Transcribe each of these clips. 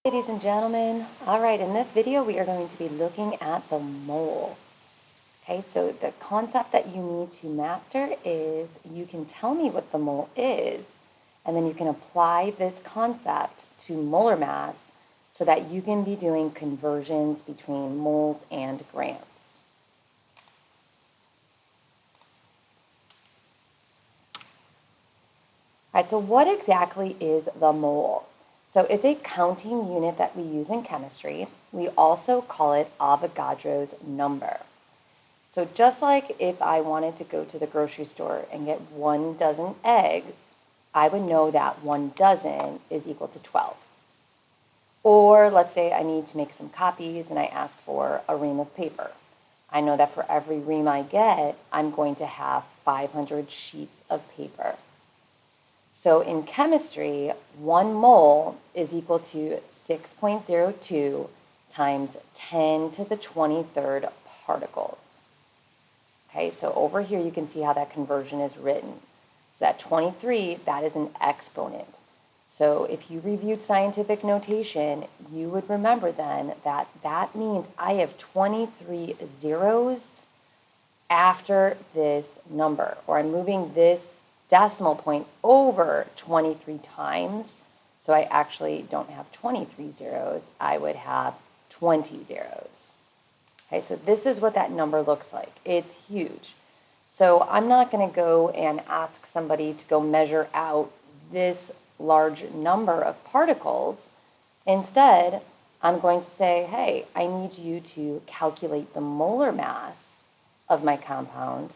Ladies and gentlemen, all right, in this video we are going to be looking at the mole. Okay, so the concept that you need to master is you can tell me what the mole is, and then you can apply this concept to molar mass so that you can be doing conversions between moles and grams. All right, so what exactly is the mole? So it's a counting unit that we use in chemistry. We also call it Avogadro's number. So just like if I wanted to go to the grocery store and get 1 dozen eggs, I would know that 1 dozen is equal to 12. Or let's say I need to make some copies and I ask for a ream of paper. I know that for every ream I get, I'm going to have 500 sheets of paper. So in chemistry, 1 mole is equal to 6.02 times 10 to the 23rd particles. Okay, so over here you can see how that conversion is written. So that 23, that is an exponent. So if you reviewed scientific notation, you would remember then that that means I have 23 zeros after this number, or I'm moving this decimal point over 23 times, so I actually don't have 23 zeros, I would have 20 zeros. Okay, so this is what that number looks like. It's huge. So I'm not going to go and ask somebody to go measure out this large number of particles. Instead, I'm going to say, hey, I need you to calculate the molar mass of my compound,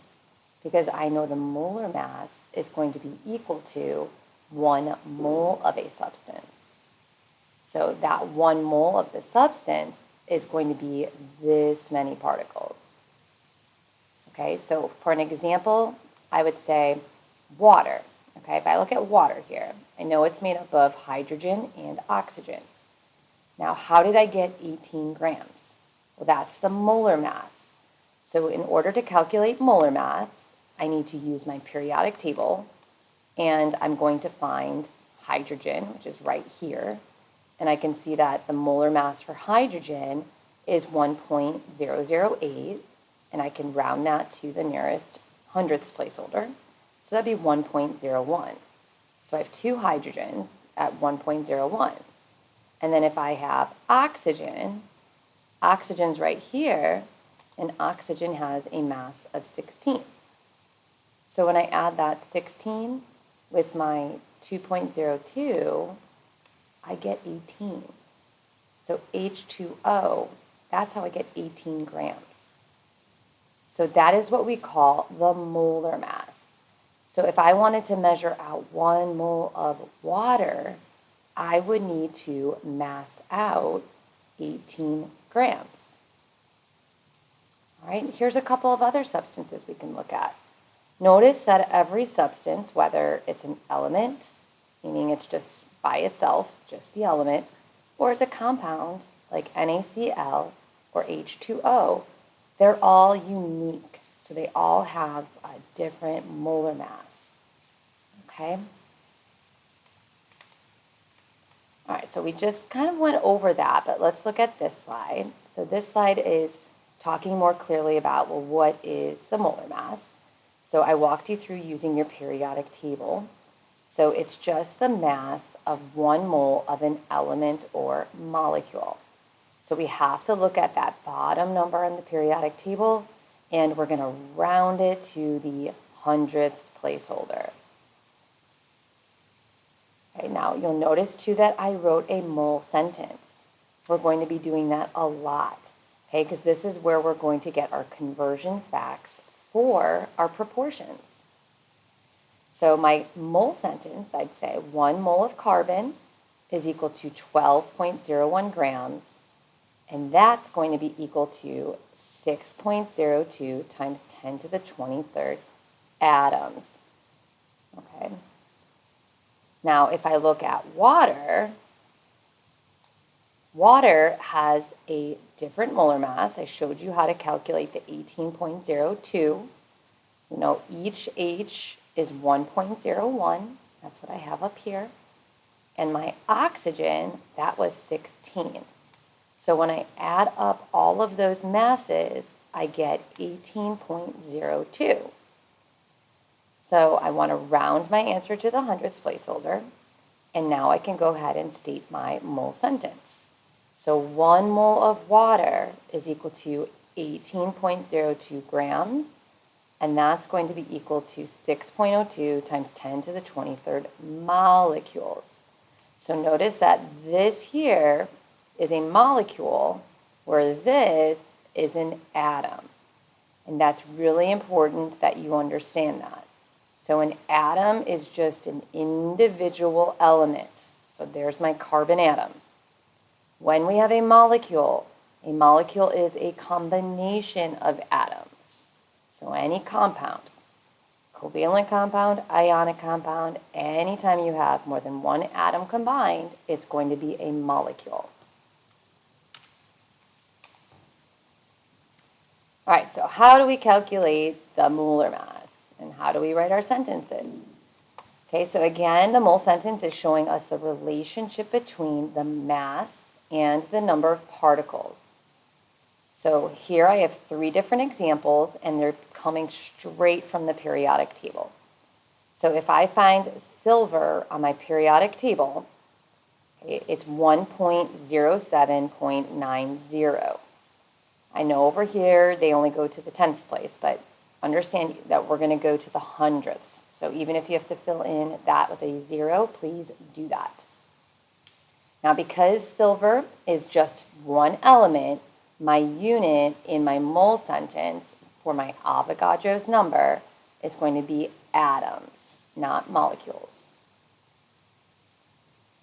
because I know the molar mass is going to be equal to 1 mole of a substance. So that 1 mole of the substance is going to be this many particles. Okay, so for an example, I would say water. Okay, if I look at water here, I know it's made up of hydrogen and oxygen. Now, how did I get 18 grams? Well, that's the molar mass. So in order to calculate molar mass, I need to use my periodic table, and I'm going to find hydrogen, which is right here. And I can see that the molar mass for hydrogen is 1.008, and I can round that to the nearest hundredths placeholder. So that'd be 1.01. So I have 2 hydrogens at 1.01. And then if I have oxygen, oxygen's right here, and oxygen has a mass of 16. So when I add that 16 with my 2.02, I get 18. So H2O, that's how I get 18 grams. So that is what we call the molar mass. So if I wanted to measure out 1 mole of water, I would need to mass out 18 grams. All right, here's a couple of other substances we can look at. Notice that every substance, whether it's an element, meaning it's just by itself, just the element, or it's a compound like NaCl or H2O, they're all unique. So they all have a different molar mass. Okay? All right, so we just kind of went over that, but let's look at this slide. So this slide is talking more clearly about, well, what is the molar mass? So I walked you through using your periodic table. So it's just the mass of 1 mole of an element or molecule. So we have to look at that bottom number on the periodic table, and we're going to round it to the hundredths placeholder. Okay, now you'll notice too that I wrote a mole sentence. We're going to be doing that a lot, okay, because this is where we're going to get our conversion facts for our proportions. So my mole sentence, I'd say 1 mole of carbon is equal to 12.01 grams, and that's going to be equal to 6.02 times 10 to the 23rd atoms. Okay. Now, if I look at water, water has a different molar mass. I showed you how to calculate the 18.02. You know, each H is 1.01. That's what I have up here. And my oxygen, that was 16. So when I add up all of those masses, I get 18.02. So I want to round my answer to the hundredths placeholder. And now I can go ahead and state my mole sentence. So 1 mole of water is equal to 18.02 grams. And that's going to be equal to 6.02 times 10 to the 23rd molecules. So notice that this here is a molecule where this is an atom. And that's really important that you understand that. So an atom is just an individual element. So there's my carbon atom. When we have a molecule is a combination of atoms. So any compound, covalent compound, ionic compound, anytime you have more than one atom combined, it's going to be a molecule. All right, so how do we calculate the molar mass? And how do we write our sentences? Okay, so again, the mole sentence is showing us the relationship between the mass and the number of particles. So here I have 3 different examples, and they're coming straight from the periodic table. So if I find silver on my periodic table, okay, it's 1.07.90. I know over here they only go to the 10th place, but understand that we're going to go to the hundredths. So even if you have to fill in that with a 0, please do that. Now because silver is just one element, my unit in my mole sentence for my Avogadro's number is going to be atoms, not molecules.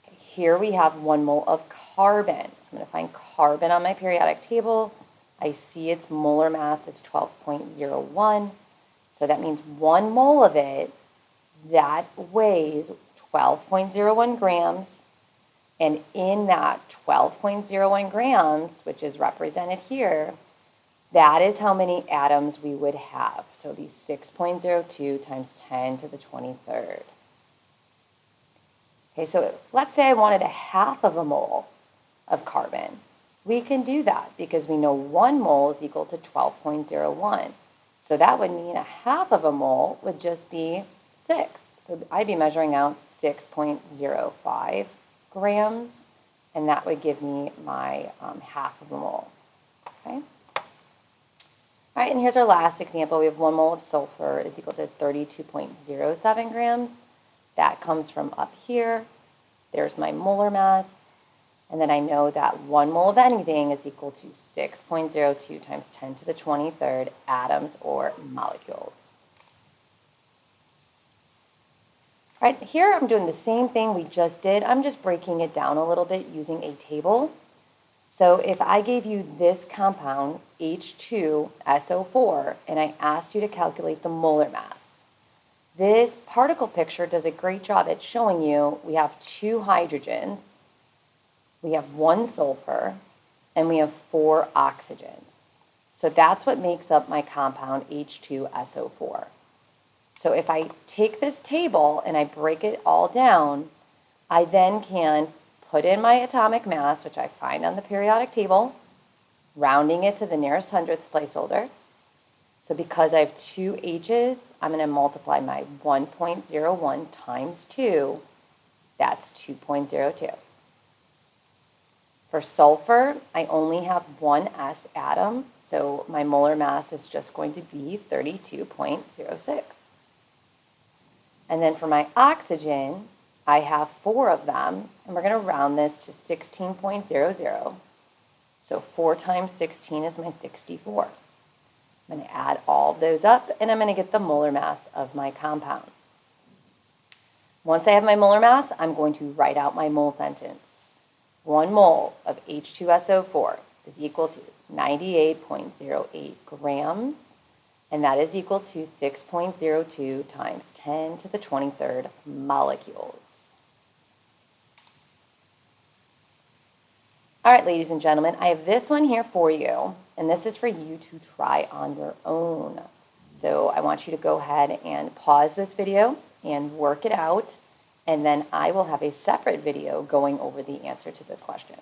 Okay, here we have 1 mole of carbon. So I'm going to find carbon on my periodic table. I see its molar mass is 12.01. So that means 1 mole of it, that weighs 12.01 grams. And in that 12.01 grams, which is represented here, that is how many atoms we would have. So it'd be 6.02 times 10 to the 23rd. Okay, so let's say I wanted a half of a mole of carbon. We can do that because we know 1 mole is equal to 12.01. So that would mean a half of a mole would just be 6. So I'd be measuring out 6.05 grams, and that would give me my half of a mole. Okay. All right, and here's our last example. We have 1 mole of sulfur is equal to 32.07 grams. That comes from up here. There's my molar mass. And then I know that 1 mole of anything is equal to 6.02 times 10 to the 23rd atoms or molecules. All right, here I'm doing the same thing we just did. I'm just breaking it down a little bit using a table. So if I gave you this compound, H2SO4, and I asked you to calculate the molar mass, this particle picture does a great job at showing you we have 2 hydrogens, we have 1 sulfur, and we have 4 oxygens. So that's what makes up my compound H2SO4. So if I take this table and I break it all down, I then can put in my atomic mass, which I find on the periodic table, rounding it to the nearest hundredths placeholder. So because I have 2 H's, I'm going to multiply my 1.01 times 2. That's 2.02. For sulfur, I only have 1 S atom, so my molar mass is just going to be 32.06. And then for my oxygen, I have 4 of them, and we're going to round this to 16.00. So 4 times 16 is my 64. I'm going to add all of those up, and I'm going to get the molar mass of my compound. Once I have my molar mass, I'm going to write out my mole sentence. 1 mole of H2SO4 is equal to 98.08 grams, and that is equal to 6.02 times 10 to the 23rd molecules. All right, ladies and gentlemen, I have this one here for you, and this is for you to try on your own. So I want you to go ahead and pause this video and work it out. And then I will have a separate video going over the answer to this question.